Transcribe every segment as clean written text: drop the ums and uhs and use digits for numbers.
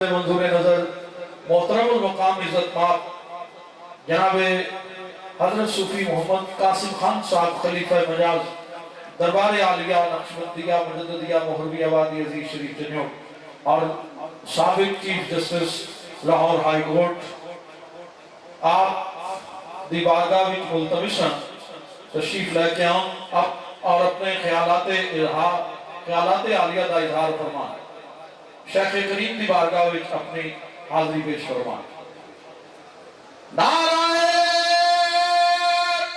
منظور نظر محترم المقام عزت مآب جناب حضرت صوفی محمد قاسم خان صاحب خلیفہ مجاز دربار عالیہ نقشبندیہ مجددیہ مغربی آبادی عزیز شریف جنیو اور سابق chief justice Lahore high court آپ دی بارگاہ وچ ملتمساں تشریف لے کے آؤں اور اپنے خیالات عالیہ دا اظہار فرمائیں۔ شیخ کریم دی بارگاہ وچ اپنی حاضری پیش فرمائیں۔ نعرہ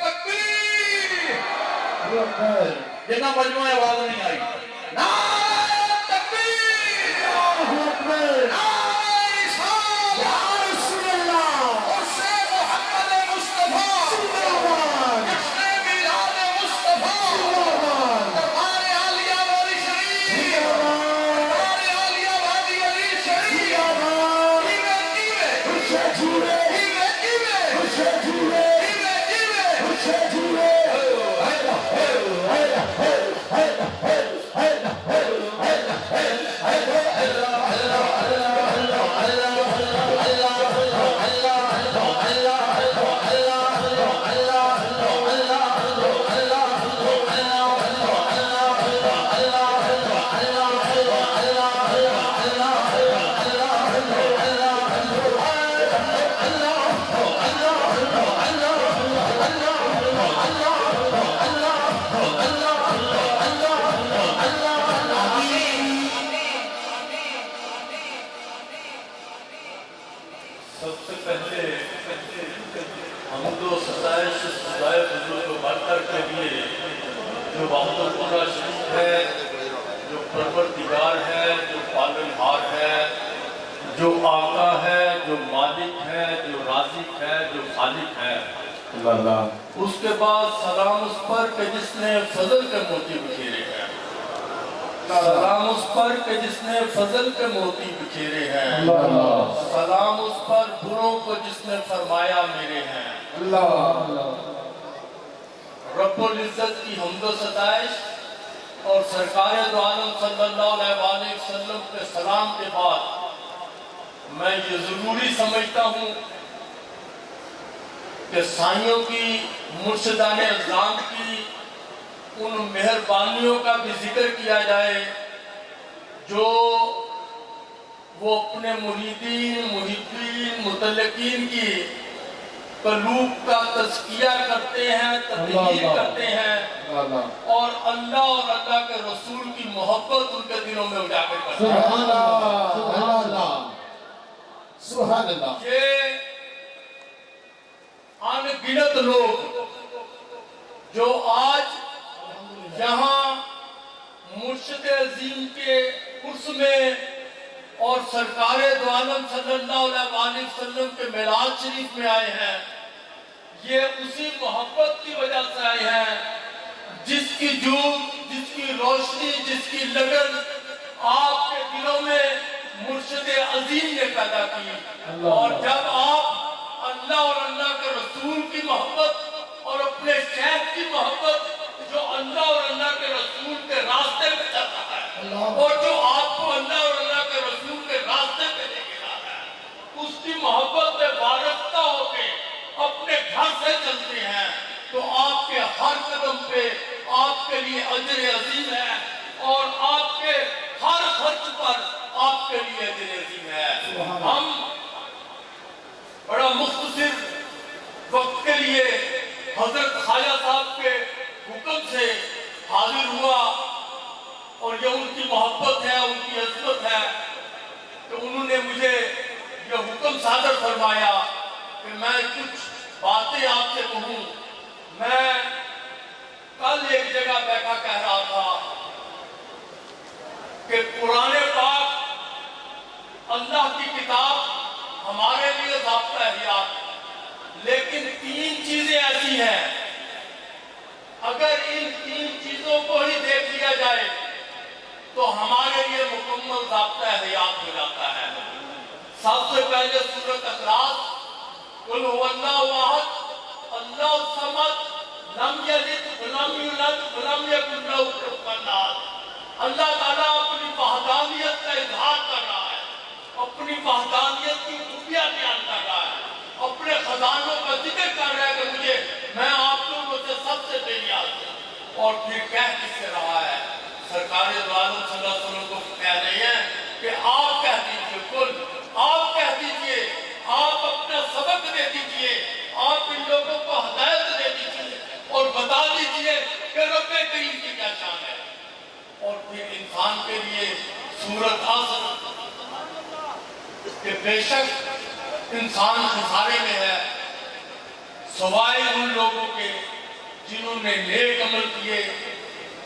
تکبیر! جنہ مجموعہ آواز نہیں آئی۔ نعرہ تکبیر! نعرہ اسلام! یا رسول اللہ! عرصِ محمد مصطفیٰ! جشن میلاد مصطفیٰ! دربار عالیہ وادی شریف! دربار عالیہ وادی علی شریف! سب سے پہلے حمد و ستائش خدائے بزرگ و برتر کے لیے جو وحدت القدرہ شریف ہے، جو پروردگار ہے، جو پالنہار ہے، جو آقا ہے، جو مالک ہے، جو رازق ہے، جو خالق ہے۔ اس کے بعد سلام اس پر کہ جس نے فضل کے موتی بکھیرے ہیں، سلام اس پر کہ جس نے فضل کے موتی بکھیرے ہیں، سلام اس پر بروں کو جس نے فرمایا میرے ہیں۔ رب العزت کی حمد و ستائش اور سرکار دو عالم صلی اللہ علیہ وسلم کے سلام کے بعد میں یہ ضروری سمجھتا ہوں کہ سائیوں کی، مرشدان اعظام کی ان مہربانیوں کا بھی ذکر کیا جائے جو وہ اپنے مریدین، محبین، متعلقین کی قلوب کا تزکیہ کرتے ہیں، تطہیر کرتے ہیں اور اللہ اور کے رسول کی محبت ان کے دلوں میں اجاگر کرتے ہیں۔ سبحان اللہ! سبحان اللہ! سبحان اللہ! یہ ان گنت لوگ جو آج یہاں مرشد عظیم کے عرس میں اور سرکار دو عالم صلی اللہ علیہ وسلم کے میلاد شریف میں آئے ہیں، یہ اسی محبت کی وجہ سے آئے ہیں جس کی جھوٹ، جس کی روشنی، جس کی لگن آپ کے دلوں میں مرشد عظیم نے پیدا کی۔ اور جب آپ اللہ اور اللہ کے رسول کی محبت اور اپنے شیخ کی محبت جو اللہ اور اللہ کے رسول کے راستے پہ چل رہا ہے اور جو آپ کو اللہ اور اللہ کے رسول کے راستے پہ لے کے جا رہا ہے، اس کی محبت میں وابستہ ہو کے اپنے گھر سے چلتے ہیں تو آپ کے ہر قدم پہ آپ کے لیے اجر عظیم ہے اور آپ کے ہر خرچ پر آپ کے لیے اجر عظیم ہے۔ ہم بڑا مختصر وقت کے لیے حضرت خواجہ صاحب کے حکم سے حاضر ہوا اور یہ ان کی محبت ہے، ان کی عظمت ہے کہ انہوں نے مجھے یہ حکم صادر فرمایا کہ میں کچھ باتیں آپ سے کہوں۔ میں کل ایک جگہ بیٹھا کہہ رہا تھا کہ قرآن پاک اللہ کی کتاب ہمارے لیے ضابطہ حیات، لیکن تین چیزیں ایسی ہیں اگر ان تین چیزوں کو ہی دیکھ لیا جائے تو ہمارے لیے مکمل ضابطہ حیات ہو جاتا ہے۔ سب سے پہلے سورۃ اخلاص، قل هو اللہ احد اللہ الصمد لم یلد ولم یولد ولم یکن لہ کفوا احد۔ اللہ تعالیٰ اپنی وحدانیت کا اظہار کر رہا ہے अपनी वहदानियत की खूबियां बयान कर रहा है, अपने खजानों का जिक्र कर रहा है कि मुझे, मैं आप लोगों से सबसे बेनियाज हूं। और फिर कह किससे रहा है? सरकार दो आलम सल्लल्लाहु अलैहि वसल्लम को कह रहे हैं कि आप कह दीजिए, कुल आप कह दीजिए, आप अपना सबक दे दीजिए, आप इन लोगों को हिदायत दे दीजिए और बता दीजिए कि रब्बे करीम की क्या शान है। और फिर इंसान के लिए सूरत हासिल कि बेशक इंसान खसारे में है, सवाए उन लोगों के जिन्होंने नेक अमल किए,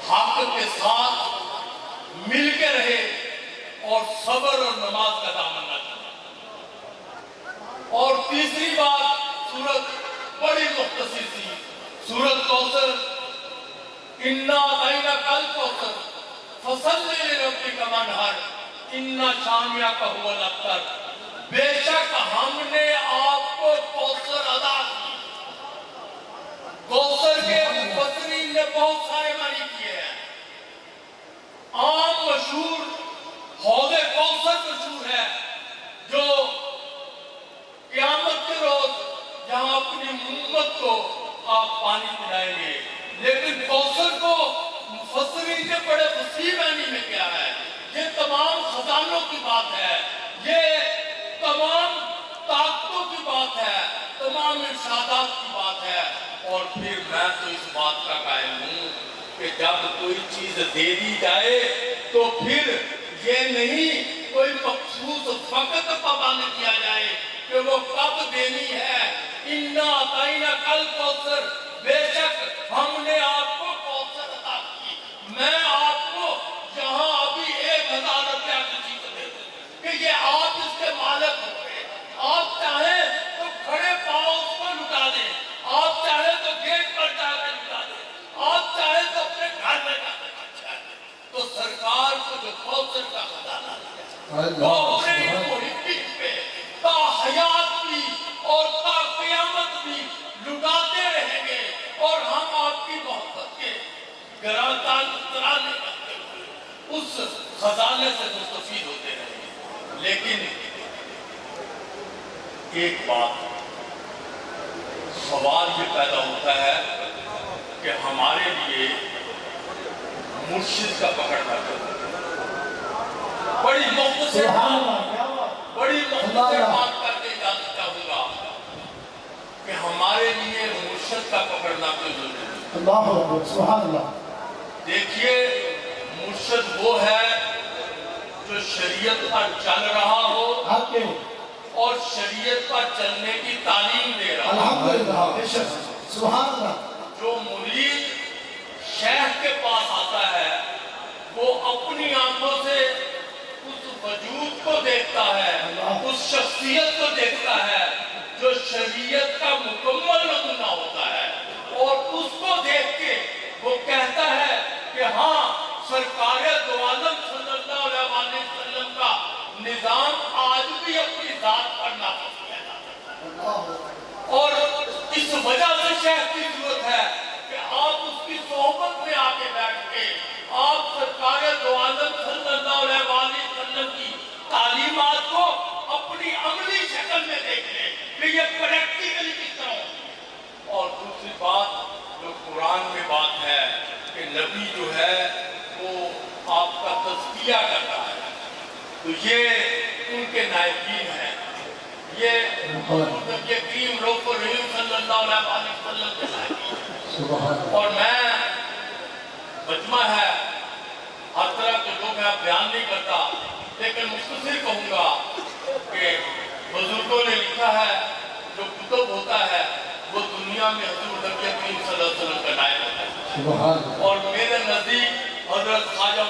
हक के साथ मिलकर रहे और सब्र और नमाज का दामन न छोड़ा। और तीसरी बात, सूरत बड़ी मुख्तसर सी, सूरत कौसर, इन्ना आइना कल कौसर फसल्लि लिरब्बिका वनहर इन्ना शानिअका हुवल अब्तर। बेशक हमने आपको कौसर अदा की। कौसर के मुफस्सिरीन ने बहुत सारे मानी किए हैं। आम मशहूर हौज़े कौसर मशहूर है, जो क़यामत के रोज जहां अपनी उम्मत को आप पानी पिलाएंगे। लेकिन कौसर को मुफस्सिरीन ने बड़े वसीह मानी में किया है। ये तमाम खजानों की बात है, ये तमाम ताकतों की बात है, तमाम इरशादात की बात है। और फिर मैं तो इस बात का कायल हूं कि जब कोई चीज दे दी जाए तो फिर ये नहीं कोई मखसूस वक्त पाबंद किया जाए कि वो कब देनी है। इन्ना अताइना कल कौसर, बेशक हमने आपको कौसर अता की। मैं आपको यहाँ अभी 1000 रुपया की चीज दे दूं कि ये आप इसके मालिक हो गए। आप चाहे तो खड़े पांव उसको लुटा दें, आप चाहे तो गेट पर जाकर लुटा दें, आप चाहे तो अपने घर में जाकर खर्चा दें। तो सरकार को जो कौसर का खजाना दिया, वो अपने मुहिब्बीन पे ता हयात भी और ता क़यामत भी लुटाते रहेंगे। और हम आपकी मोहब्बत के गरादान तराने करते हुए उस खजाने से मुस्तफीद होते रहेंगे। लेकिन एक बात, सवाल ये पैदा होता है कि हमारे लिए मुर्शिद का पकड़ना चाहिए। बड़ी मुख्तसर बात करके इजाजत चाहूंगा कि हमारे लिए मुर्शिद का पकड़ना क्यों जरूरी है। सुभान अल्लाह। देखिए, मुर्शिद वो है जो शरीयत पर चल रहा हो और शरीयत पर चलने की तालीम दे रहा हो। अल्हम्दुलिल्लाह, बेशक, सुभान अल्लाह। जो मुरीद शेख के पास आता है, वो अपनी आंखों से उस वजूद को देखता है, उस शख्सियत को देखता है जो शरीयत का मुकम्मल नमूना होता है। और उसको देख के वो कहता है कि हाँ, सरकार दो आलम सल्लल्लाहु अलैहि वसल्लम का निजाम आज भी अपनी जात पर नाफिज किया जाता है। और इस वजह से शेख की जरूरत है कि आप उसकी सोहबत में आके बैठ के आप सरकार दो आलम सल्लल्लाहु अलैहि वसल्लम की तालीमात को अपनी अमली शक्ल में देख लें कि ये प्रैक्टिकली किस तरह होती है। और दूसरी बात जो कुरान में बात है कि नबी जो है वो आपका तज़किया करता है, तो ये उनके नायकीन है, ये करीम सल्लल्लाहु अलैहि वसल्लम के नायकीन है। और मैं मजमा है, हर तरह के लोग मैं बयान नहीं करता, लेकिन मुख्तसर कहूँगा कि बुजुर्गों ने लिखा है जो कुतुब होता है वो दुनिया में हुजूर नबी करीम सल्लल्लाहु अलैहि वसल्लम का नायक होता है। और मेरे नजदीक हजरत ख्वाजा